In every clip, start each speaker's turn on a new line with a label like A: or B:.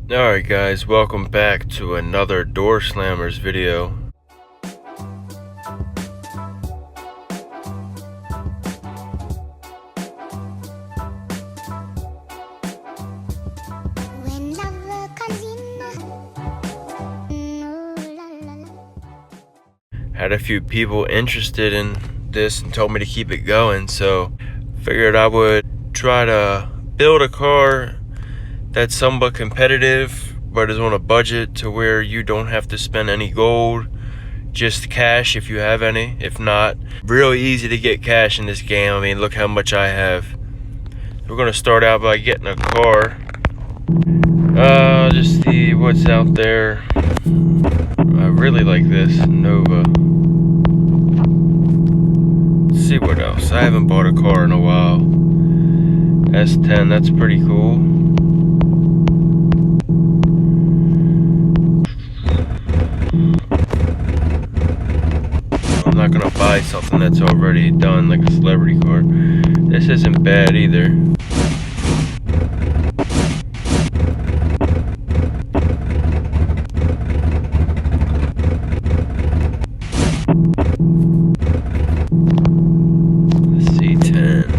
A: Alright guys, welcome back to another Door Slammers video. Had a few people interested in this and told me to keep it going, so figured I would try to build a car that's somewhat competitive but is on a budget to where you don't have to spend any gold, just cash if you have any. If not, really easy to get cash in this game. I mean, look how much I have. We're gonna start out by getting a car. Just see what's out there. I really like this Nova. Let's see what else. I haven't bought a car in a while. S10, that's pretty cool. I'm not gonna buy something that's already done, like a celebrity car. This isn't bad either. C10.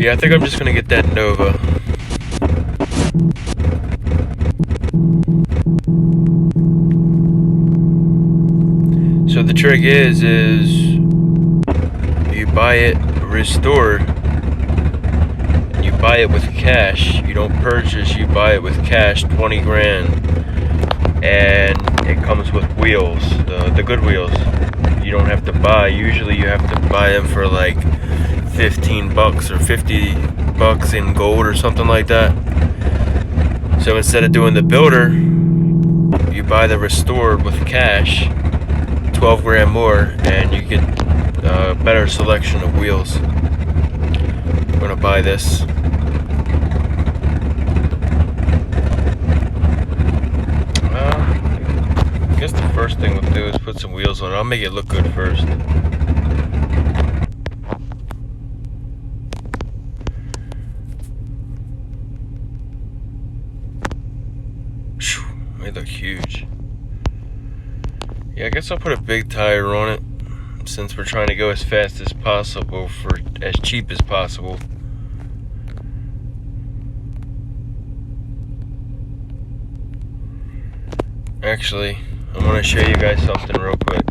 A: Yeah, I think I'm just gonna get that Nova. So the trick is you buy it restored. You buy it with cash. You don't purchase, you buy it with cash, 20 grand. And it comes with wheels, the good wheels. You don't have to buy. Usually you have to buy them for like 15 bucks or 50 bucks in gold or something like that. So instead of doing the builder, you buy the restored with cash, 12 grand more, and you get a better selection of wheels. I'm gonna buy this. I guess the first thing we'll do is put some wheels on it. I'll make it look good first. They look huge. Yeah, I guess I'll put a big tire on it since we're trying to go as fast as possible for as cheap as possible. Actually, I'm going to show you guys something real quick.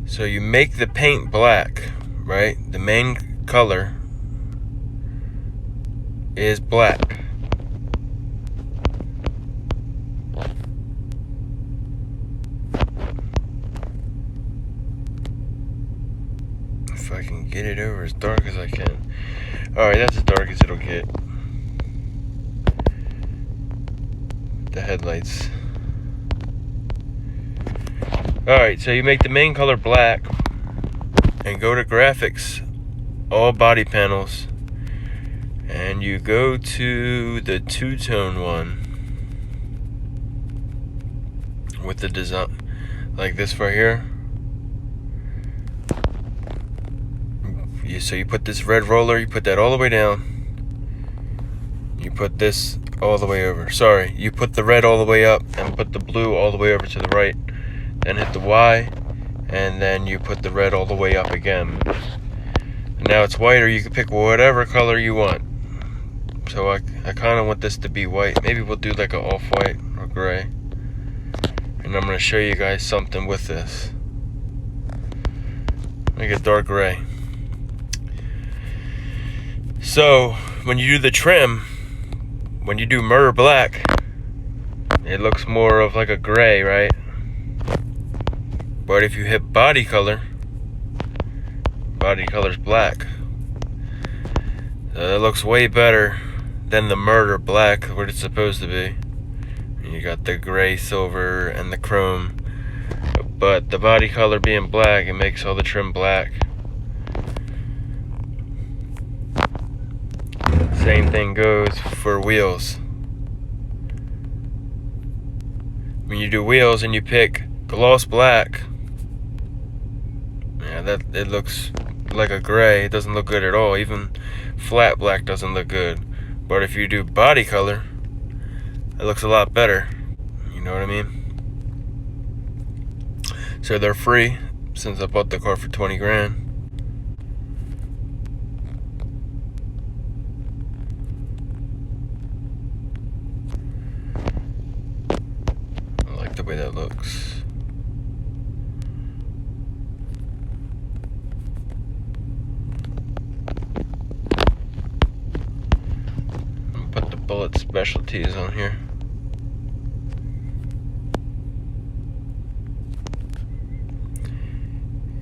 A: So you make the paint black, right? The main color is black. If I can get it over as dark as I can. Alright, that's as dark as it'll get. The headlights. Alright, so you make the main color black and go to graphics, all body panels, and you go to the two-tone one with the design like this right here. So you put this red roller, you put that all the way down. You put this all the way over. Sorry, you put the red all the way up and put the blue all the way over to the right. Then hit the Y, and then you put the red all the way up again. And now it's white, or you can pick whatever color you want. So I kind of want this to be white. Maybe we'll do like an off-white or gray. And I'm going to show you guys something with this. Make it dark gray. So when you do the trim, when you do murder black, it looks more of like a gray, right? But if you hit body color's black. It looks way better than the murder black, what it's supposed to be. You got the gray, silver, and the chrome. But the body color being black, it makes all the trim black. Same thing goes for wheels. When you do wheels and you pick gloss black, yeah, that it looks like a gray, it doesn't look good at all. Even flat black doesn't look good. But if you do body color, it looks a lot better. You know what I mean? So they're free since I bought the car for 20 grand. I like the way that looks. I'll put the bullet specialties on here.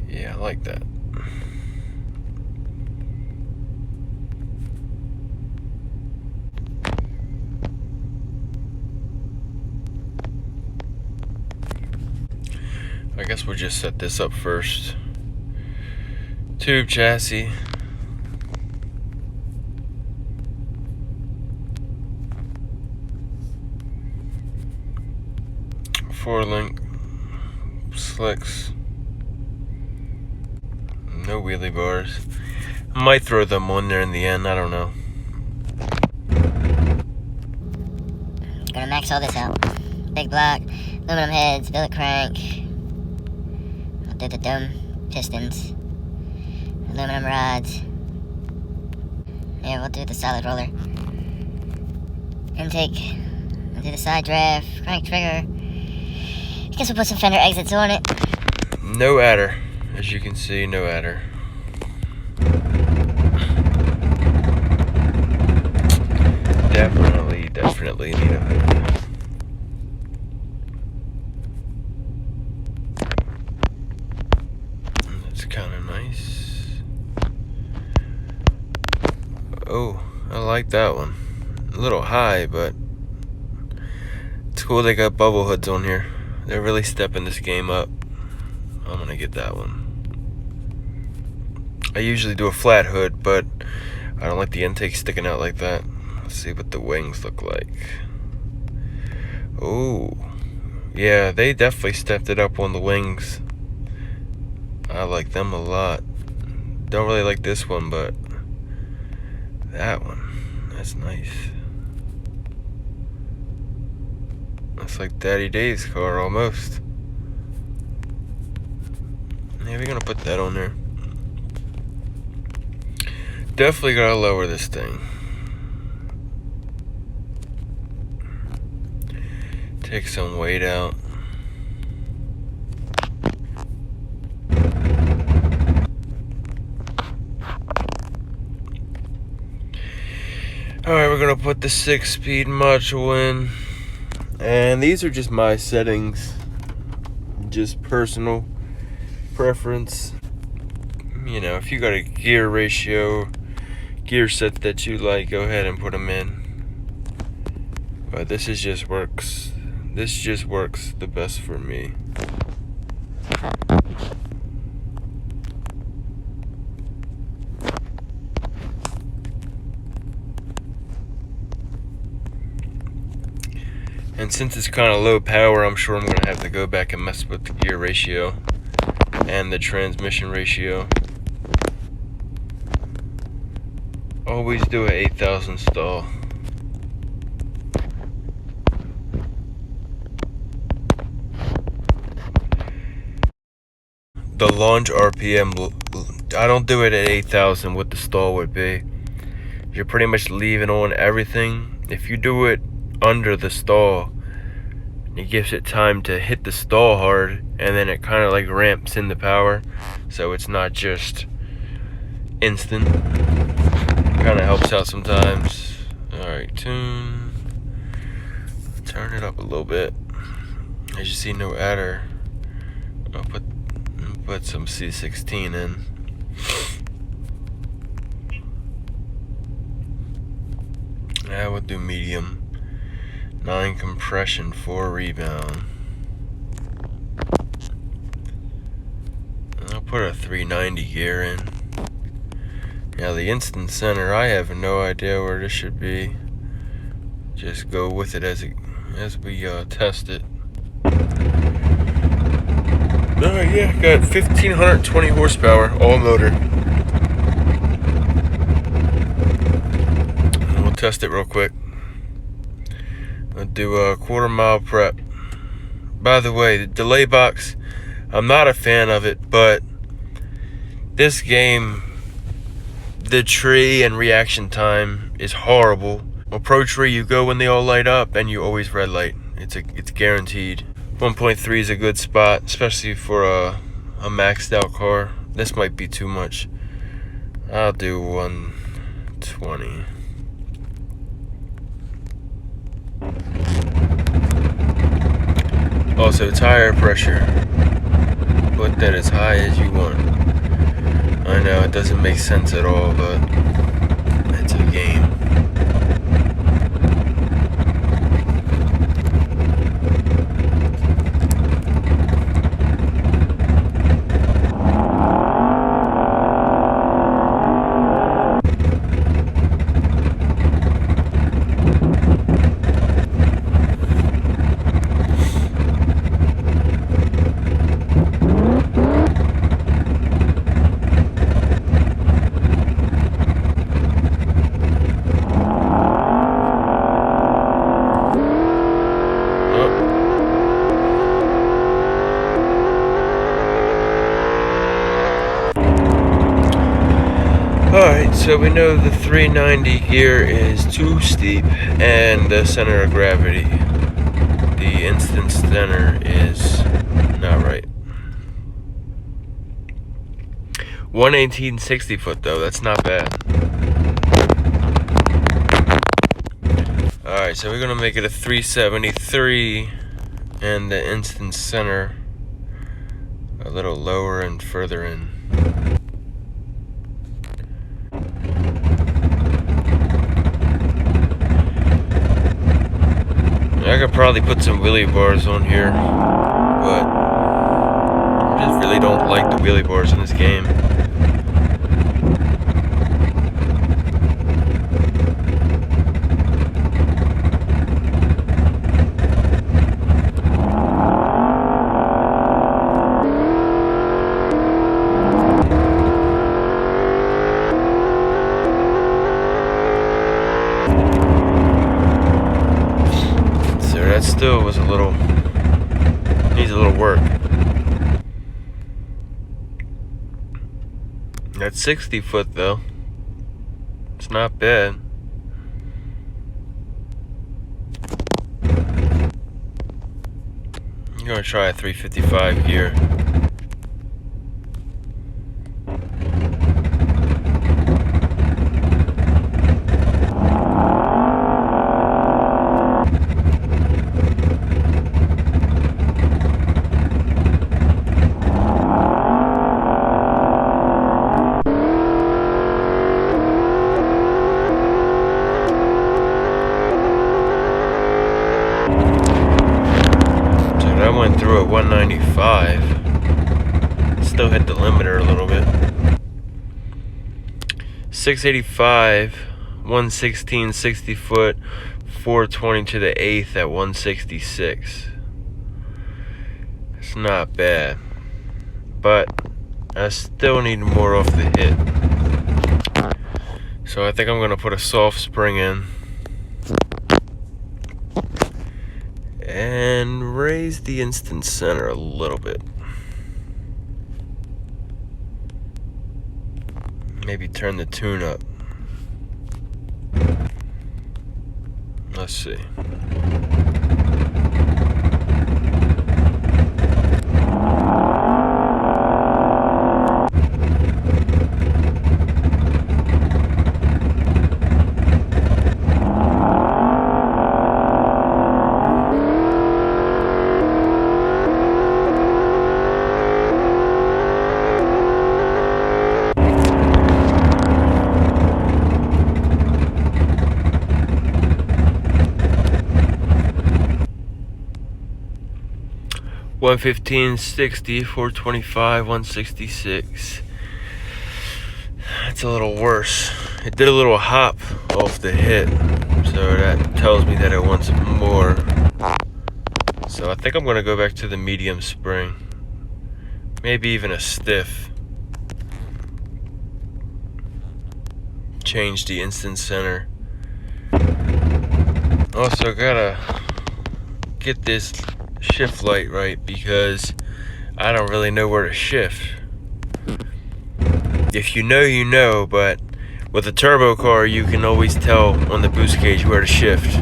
A: Yeah, I like that. I guess we'll just set this up first. Tube chassis. Four link slicks. No wheelie bars. I might throw them on there in the end, I don't know.
B: Gonna max all this out. Big block, aluminum heads, billet crank. I'll do the dome pistons. Aluminum rods. Yeah, we'll do the solid roller. Intake. We'll do the side draft, crank trigger. Guess we'll put some fender exits on it.
A: No adder. As you can see, no adder. Definitely need a hood. That's kind of nice. Oh, I like that one. A little high, but it's cool they got bubble hoods on here. They're really stepping this game up. I'm gonna get that one. I usually do a flat hood, but I don't like the intake sticking out like that. Let's see what the wings look like. Oh, yeah, they definitely stepped it up on the wings. I like them a lot. Don't really like this one, but that one, that's nice. That's like Daddy Dave's car almost. Yeah, we're gonna put that on there. Definitely gotta lower this thing. Take some weight out. Alright, we're gonna put the 6-speed module in. And these are just my settings. Just personal preference. You know, if you got a gear ratio, gear set that you like, go ahead and put them in. But this just works the best for me. And since it's kind of low power, I'm sure I'm going to have to go back and mess with the gear ratio and the transmission ratio. Always do an 8,000 stall. The launch RPM, I don't do it at 8,000 what the stall would be. You're pretty much leaving on everything. If you do it under the stall, it gives it time to hit the stall hard, and then it kind of like ramps in the power, so it's not just instant. Kind of helps out sometimes. Alright, tune. Turn it up a little bit. As you see, no adder. I'll put some C16 in. I will do medium. 9 compression, 4 rebound. I'll put a 390 gear in. Now the instant center, I have no idea where this should be. Just go with it as we test it. Alright, yeah, got 1520 horsepower, all motor. test it real quick. I'll do a 1/4 mile prep. By the way, the delay box, I'm not a fan of it, but this game, the tree and reaction time is horrible. Well, Pro Tree, you go when they all light up, and you always red light. It's guaranteed. 1.3 is a good spot, especially for a maxed out car. This might be too much. I'll do 120. Also, tire pressure. Put that as high as you want. I know it doesn't make sense at all, but it's a game. Alright, so we know the 390 gear is too steep and the center of gravity, the instant center, is not right. 118 60 foot though, that's not bad. Alright, so we're gonna make it a 373 and the instant center a little lower and further in. I could probably put some wheelie bars on here, but I just really don't like the wheelie bars in this game. That still was needs a little work. That's 60 foot though. It's not bad. I'm gonna try a 355 here. I went through at 195. Still hit the limiter a little bit. 685, 116 60 foot, 420 to the 8th at 166. It's not bad, but I still need more off the hit. So I think I'm gonna put a soft spring in and raise the instant center a little bit. Maybe turn the tune up. Let's see. $115.60, $425, $166. That's a little worse. It did a little hop off the hit, so that tells me that it wants more. So I think I'm gonna go back to the medium spring, maybe even a stiff. Change the instant center. Also gotta get this shift light right because I don't really know where to shift. If you know, you know, but with a turbo car, you can always tell on the boost gauge where to shift.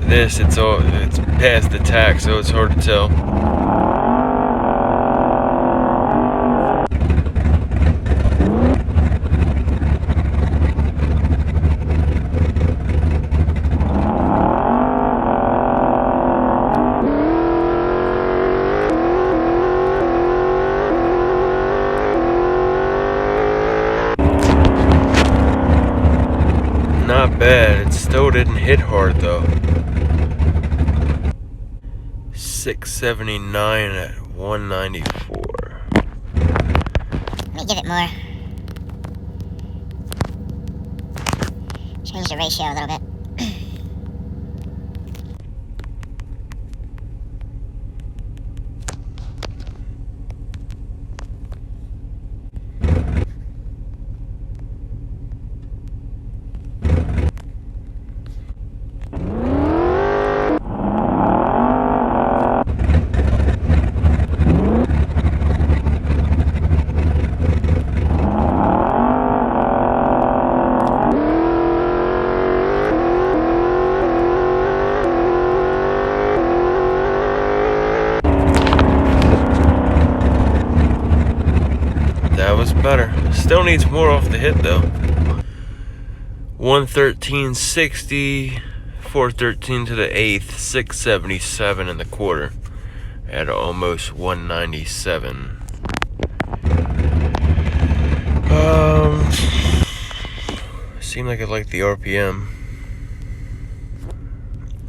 A: This, it's past the tach, so it's hard to tell. Not bad. It still didn't hit hard though. 679 at 194.
B: Let me give it more. Change the ratio a little bit.
A: That was better. Still needs more off the hit though. 113.60, 413 to the 8th, 677 in the quarter at almost 197. Seemed like I like the RPM.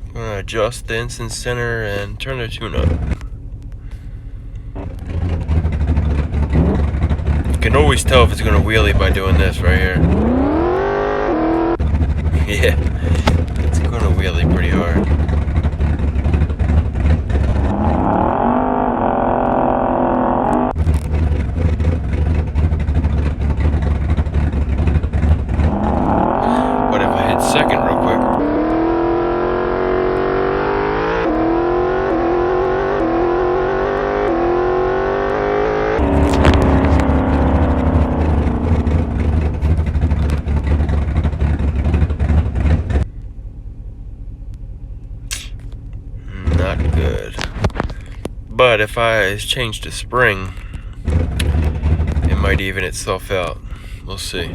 A: I'm gonna adjust the instant center and turn the tune up. You can always tell if it's gonna wheelie by doing this right here. Yeah, it's gonna wheelie pretty hard. But if I hit second real quick. Not good. But if I change the spring, it might even itself out. We'll see.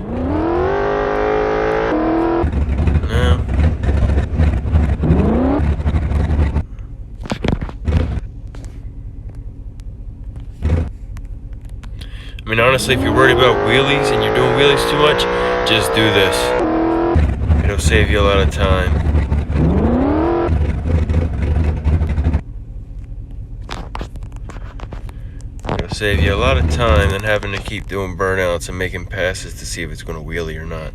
A: No. I mean, honestly, if you're worried about wheelies and you're doing wheelies too much, just do this. It'll save you a lot of time. It'll save you a lot of time than having to keep doing burnouts and making passes to see if it's going to wheelie or not.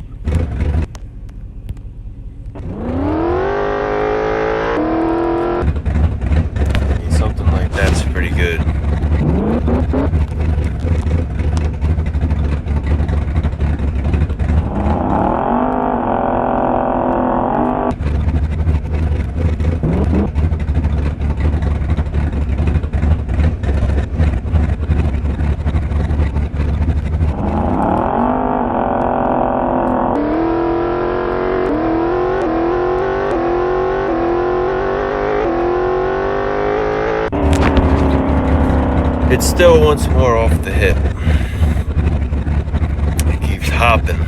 A: Something like that's pretty good. It still wants more off the hip. It keeps hopping.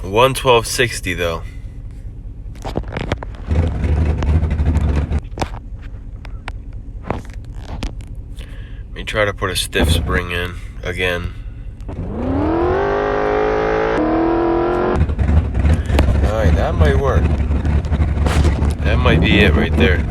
A: 112.60 though. Let me try to put a stiff spring in again. Alright, that might work. That might be it right there.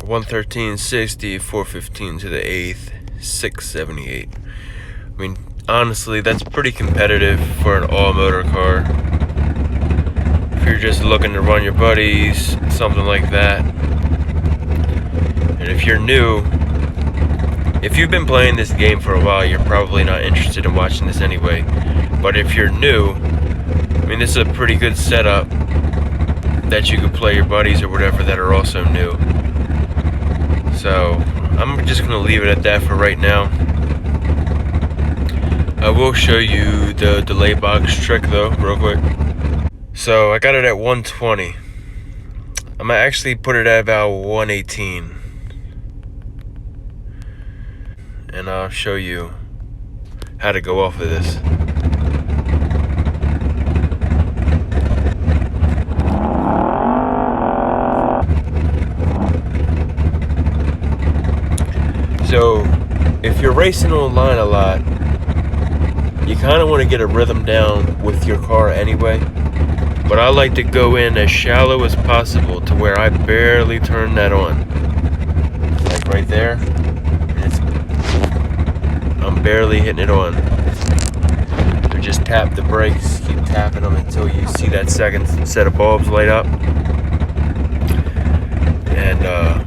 A: 113.60, 415 to the 8th, 678. I mean, honestly, that's pretty competitive for an all-motor car. If you're just looking to run your buddies, something like that. And if you're new, if you've been playing this game for a while, you're probably not interested in watching this anyway. But if you're new, I mean, this is a pretty good setup that you could play your buddies or whatever that are also new. So I'm just gonna leave it at that for right now. I will show you the delay box trick though, real quick. So I got it at 120. I'm gonna actually put it at about 118. And I'll show you how to go off of this. So, if you're racing online a lot, you kind of want to get a rhythm down with your car anyway. But I like to go in as shallow as possible to where I barely turn that on. Like right there. I'm barely hitting it on. So just tap the brakes, keep tapping them until you see that second set of bulbs light up. And,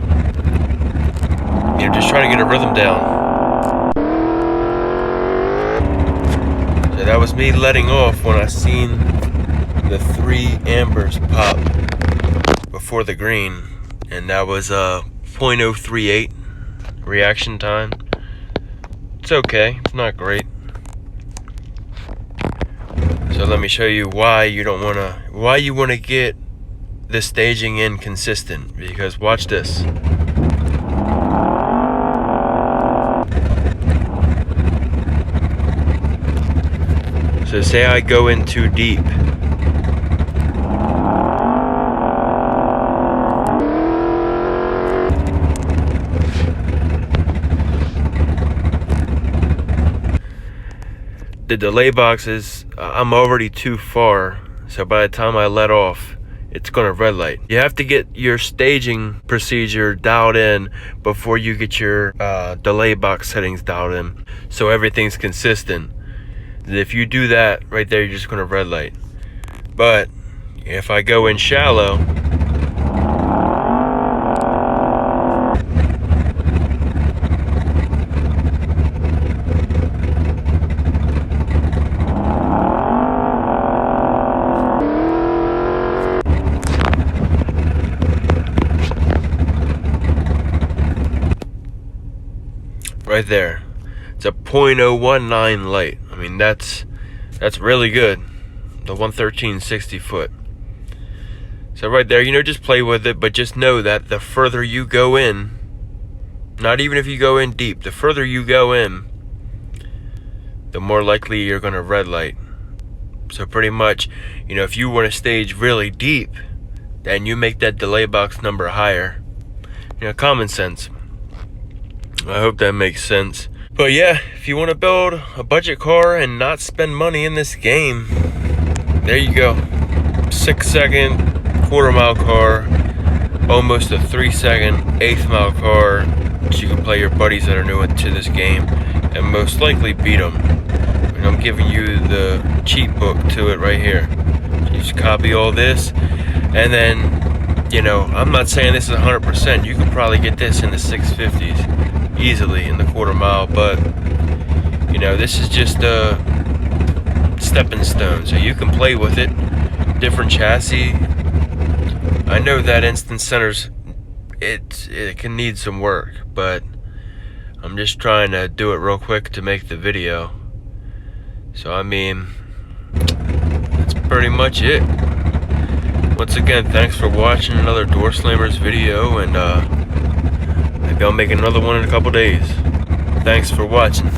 A: you're just trying to get a rhythm down. So that was me letting off when I seen the 3 ambers pop before the green, and that was 0.038 reaction time. It's okay, it's not great. So let me show you why you want to get the staging in consistent, because watch this. So say I go in too deep. The delay boxes, I'm already too far, so by the time I let off, it's gonna red light. You have to get your staging procedure dialed in before you get your delay box settings dialed in, so everything's consistent. If you do that right there, you're just gonna red light. But if I go in shallow, right there, it's a 0.019 light. I mean, that's really good. The 113.60 foot. So right there, just play with it, but just know that the further you go in, not even if you go in deep, the further you go in, the more likely you're gonna red light. So pretty much, if you want to stage really deep, then you make that delay box number higher. Common sense. I hope that makes sense. But yeah, if you want to build a budget car and not spend money in this game, there you go. 6-second quarter-mile car, almost a 3-second eighth-mile car, so you can play your buddies that are new into this game and most likely beat them. And I'm giving you the cheat book to it right here. You just copy all this, and then, I'm not saying this is 100%. You could probably get this in the 650s. Easily in the quarter mile, but this is just a stepping stone, so you can play with it. Different chassis. I know that instant centers, it can need some work, but I'm just trying to do it real quick to make the video. So I mean, that's pretty much it. Once again, thanks for watching another Door Slammers video, and maybe I'll make another one in a couple days. Thanks for watching.